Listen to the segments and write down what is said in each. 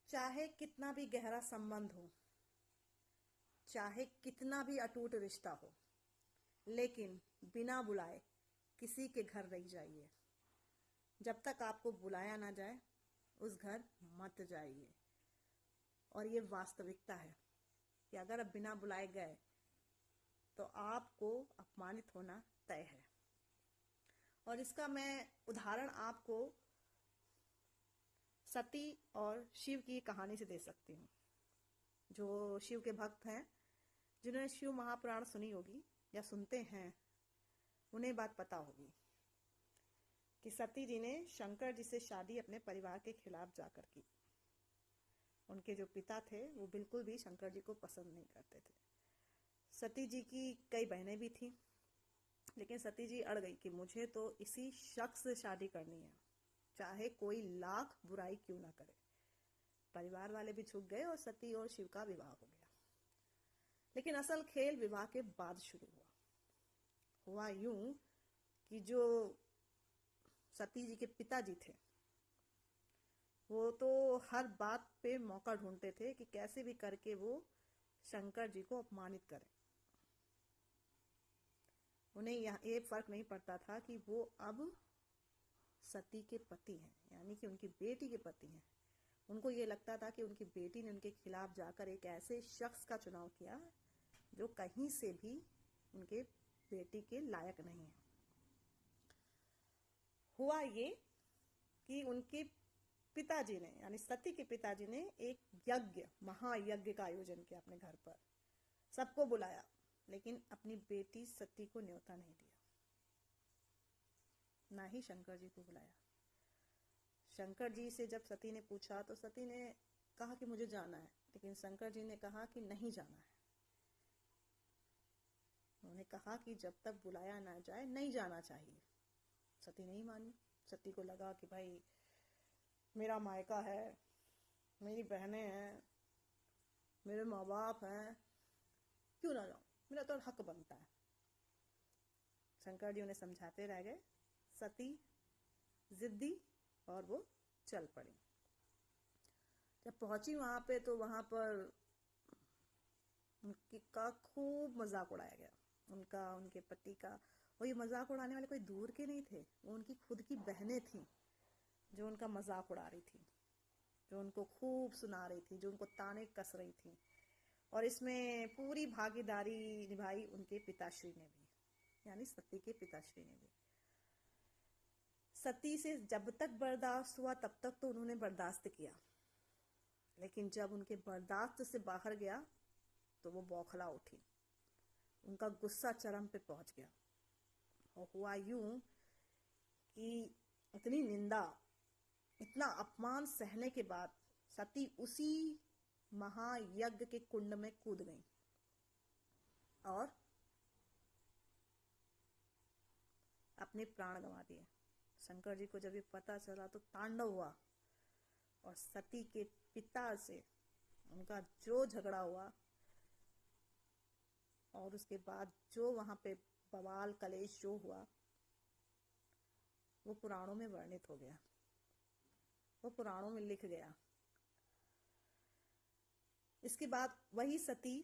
चाहे कितना भी गहरा संबंध हो, चाहे कितना भी अटूट रिश्ता हो, लेकिन बिना बुलाए किसी के घर नहीं जाइए। जब तक आपको बुलाया ना जाए उस घर मत जाइए। और ये वास्तविकता है कि अगर आप बिना बुलाए गए तो आपको अपमानित होना तय है। और इसका मैं उदाहरण आपको सती और शिव की कहानी से दे सकती हूँ। जो शिव के भक्त हैं, जिन्होंने शिव महापुराण सुनी होगी या सुनते हैं, उन्हें बात पता होगी कि सती जी ने शंकर जी से शादी अपने परिवार के खिलाफ जाकर की। उनके जो पिता थे वो बिल्कुल भी शंकर जी को पसंद नहीं करते थे। सती जी की कई बहनें भी थीं, लेकिन सती जी अड़ गई कि मुझे तो इसी शख्स से शादी करनी है, चाहे कोई लाख बुराई क्यों ना करे। परिवार वाले भी झुक गए और सती और शिव का विवाह हो गया। लेकिन असल खेल विवाह के बाद शुरू हुआ यूं कि जो सती जी के पिताजी थे वो तो हर बात पे मौका ढूंढते थे कि कैसे भी करके वो शंकर जी को अपमानित करें। उन्हें ये फर्क नहीं पड़ता था कि वो अब सती के पति हैं, यानी कि उनकी बेटी के पति हैं। उनको ये लगता था कि उनकी बेटी ने उनके खिलाफ जाकर एक ऐसे शख्स का चुनाव किया जो कहीं से भी उनके बेटी के लायक नहीं है। हुआ ये कि उनके पिताजी ने, यानी सती के पिताजी ने एक यज्ञ, महायज्ञ का आयोजन किया अपने घर पर। सबको बुलाया, लेकिन अपनी बेटी सती को न्योता नहीं दिया, ना ही शंकर जी को बुलाया। शंकर जी से जब सती ने पूछा तो सती ने कहा कि मुझे जाना है, लेकिन शंकर जी ने कहा कि नहीं जाना है। उन्होंने कहा कि जब तक बुलाया ना जाए नहीं जाना चाहिए। सती नहीं मानी। सती को लगा कि भाई मेरा मायका है, मेरी बहनें हैं, मेरे माँ बाप हैं, क्यों ना जाऊं, मेरा तो हक बनता है। शंकर जी उन्हें समझाते रह गए। सती जिद्दी और वो चल पड़ी। जब पहुंची वहां पे तो वहां पर उनकी का खूब मजाक उड़ाया गया, उनका, उनके पति का। वो ये मजाक उड़ाने वाले कोई दूर के नहीं थे, वो उनकी खुद की बहनें थीं जो उनका मजाक उड़ा रही थी, जो उनको खूब सुना रही थी, जो उनको ताने कस रही थी। और इसमें पूरी भागीदारी निभाई उनके पिताश्री ने भी, यानी सती के पिताश्री ने भी। सती से जब तक बर्दाश्त हुआ तब तक तो उन्होंने बर्दाश्त किया, लेकिन जब उनके बर्दाश्त से बाहर गया तो वो बौखला उठी। उनका गुस्सा चरम पे पहुंच गया। और हुआ यूं कि इतनी निंदा, इतना अपमान सहने के बाद सती उसी महायज्ञ के कुंड में कूद गई और अपने प्राण गंवा दिए। शंकर जी को जब ये पता चला तो तांडव हुआ, और सती के पिता से उनका जो झगड़ा हुआ और उसके बाद जो वहां पे बवाल कलेश जो हुआ वो पुराणों में वर्णित हो गया, वो पुराणों में लिख गया। इसके बाद वही सती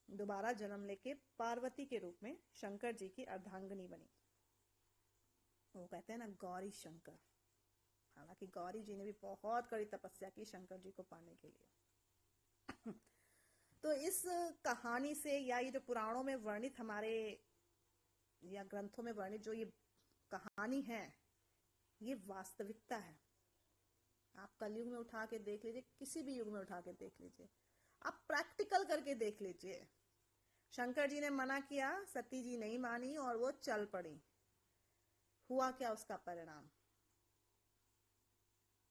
दोबारा जन्म लेके पार्वती के रूप में शंकर जी की अर्धांगिनी बनी। वो कहते हैं ना गौरी शंकर। हालांकि गौरी जी ने भी बहुत कड़ी तपस्या की शंकर जी को पाने के लिए। तो इस कहानी से, या ये जो पुराणों में वर्णित हमारे या ग्रंथों में वर्णित जो ये कहानी है, ये वास्तविकता है। आप कलयुग में उठा के देख लीजिए, किसी भी युग में उठा के देख लीजिए, आप प्रैक्टिकल करके देख लीजिए। शंकर जी ने मना किया, सती जी नहीं मानी और वो चल पड़ी। हुआ क्या उसका परिणाम?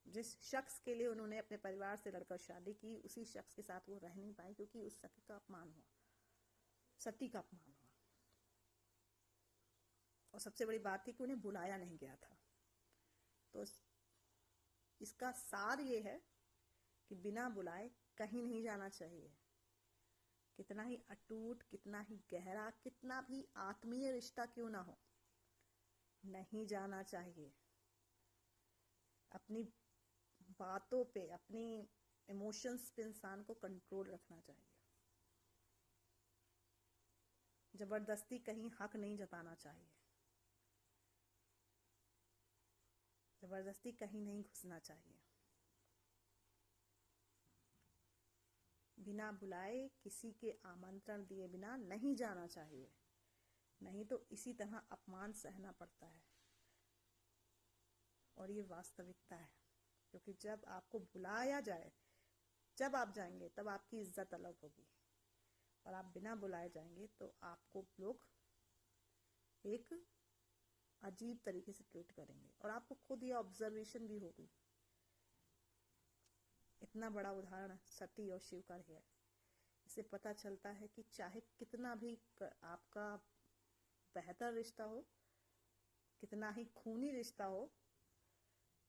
जिस शख्स के लिए उन्होंने अपने परिवार से लड़कर शादी की, उसी शख्स के साथ वो रह नहीं पाई, क्योंकि उस सती का अपमान हुआ, सती का अपमान हुआ। और सबसे बड़ी बात थी कि उन्हें बुलाया नहीं गया था। तो इसका सार ये है कि बिना बुलाए कहीं नहीं जाना चाहिए। कितना ही अटूट, कितना ही गहरा, कितना भी आत्मीय रिश्ता क्यों ना हो, नहीं जाना चाहिए। अपनी बातों पे, अपनी इमोशंस पे इंसान को कंट्रोल रखना चाहिए। जबरदस्ती कहीं हक नहीं जताना चाहिए, जबरदस्ती कहीं नहीं घुसना चाहिए। बिना बुलाए, किसी के आमंत्रण दिए बिना नहीं जाना चाहिए, नहीं तो इसी तरह अपमान सहना पड़ता है। और ये वास्तविकता है, क्योंकि जब आपको बुलाया जाए, जब आप जाएंगे तब आपकी इज्जत अलग होगी, और आप बिना बुलाए जाएंगे तो आपको लोग एक अजीब तरीके से ट्रीट करेंगे, और आपको खुद ये ऑब्जर्वेशन भी होगी। इतना बड़ा उदाहरण सती और शिव का है। इससे पता चलता है कि चाहे कितना भी आपका बेहतर रिश्ता हो, कितना ही खूनी रिश्ता हो,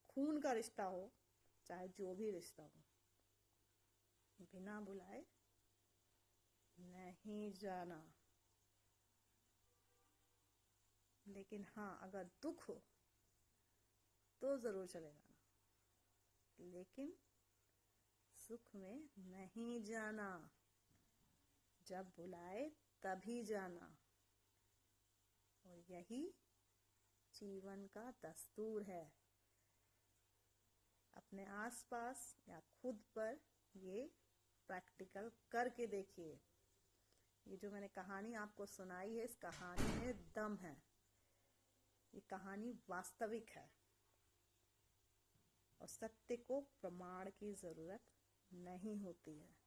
खून का रिश्ता हो, चाहे जो भी रिश्ता हो, बिना बुलाए नहीं जाना। लेकिन हाँ, अगर दुख हो तो जरूर चले जाना, लेकिन सुख में नहीं जाना। जब बुलाए तभी जाना, और यही जीवन का दस्तूर है। अपने आसपास या खुद पर ये प्रैक्टिकल करके देखिए। ये जो मैंने कहानी आपको सुनाई है, इस कहानी में दम है। ये कहानी वास्तविक है, और सत्य को प्रमाण की जरूरत नहीं होती है।